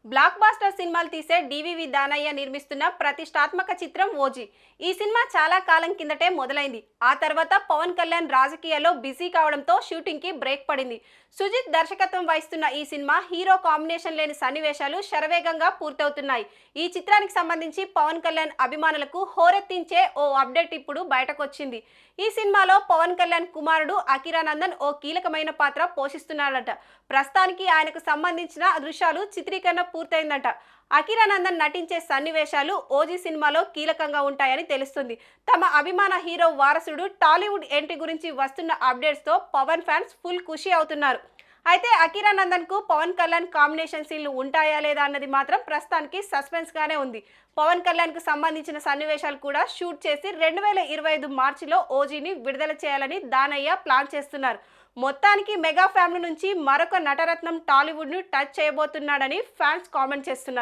Black buster సినిమాలు తీసే DVV Danayya నిర్మిస్తున్న ప్రతిష్టాత్మక చిత్రం ఓజీ. ఈ సినిమా చాలా కాలం కిందటే మొదలైంది. ఆ తర్వాత పవన్ కళ్యాణ్ రాజకీయాల్లో బిజీ కావడంతో షూటింగ్ కి బ్రేక్ పడింది. సుజిత్ దర్శకత్వం వహిస్తున్న ఈ సినిమా హీరో కాంబినేషన్ లేని సన్నివేశాలు శరవేగంగా పూర్తవుతున్నాయి. ఈ చిత్రానికి సంబంధించి పవన్ కళ్యాణ్ అభిమానులకు హోరెత్తించే ఓ అప్డేట్ ఇప్పుడు బయటకొచ్చింది. ఈ సినిమాలో పవన్ కళ్యాణ్ కుమారుడు అకిరానందన్ ఓ కీలకమైన పాత్ర పోషిస్తున్నాడట. ప్రస్తుతానికి ఆయనకు సంబంధించిన దృశ్యాలు చిత్రీకరణ పూర్తయిందట. అకిరానందన్ నటించే సన్నివేశాలు ఓజీ సినిమాలో కీలకంగా ఉంటాయని తెలుస్తుంది. తమ అభిమాన హీరో వారసుడు టాలీవుడ్ ఎంట్రీ గురించి వస్తున్న అప్డేట్స్ తో పవన్ ఫ్యాన్స్ ఫుల్ ఖుషి అవుతున్నారు. అయితే అకిరానందన్ కు పవన్ కళ్యాణ్ కాంబినేషన్ సీన్లు ఉంటాయా లేదా అన్నది మాత్రం ప్రస్తుతానికి సస్పెన్స్ గానే ఉంది. పవన్ కళ్యాణ్ కు సంబంధించిన సన్నివేశాలు కూడా షూట్ చేసి 2025 మార్చిలో ఓజీని విడుదల చేయాలని దానయ్య ప్లాన్ చేస్తున్నారు. మొత్తానికి మెగా ఫ్యామిలీ నుంచి మరొక నటరత్నం టాలీవుడ్ ను టచ్ చేయబోతున్నాడని ఫ్యాన్స్ కామెంట్ చేస్తున్నారు.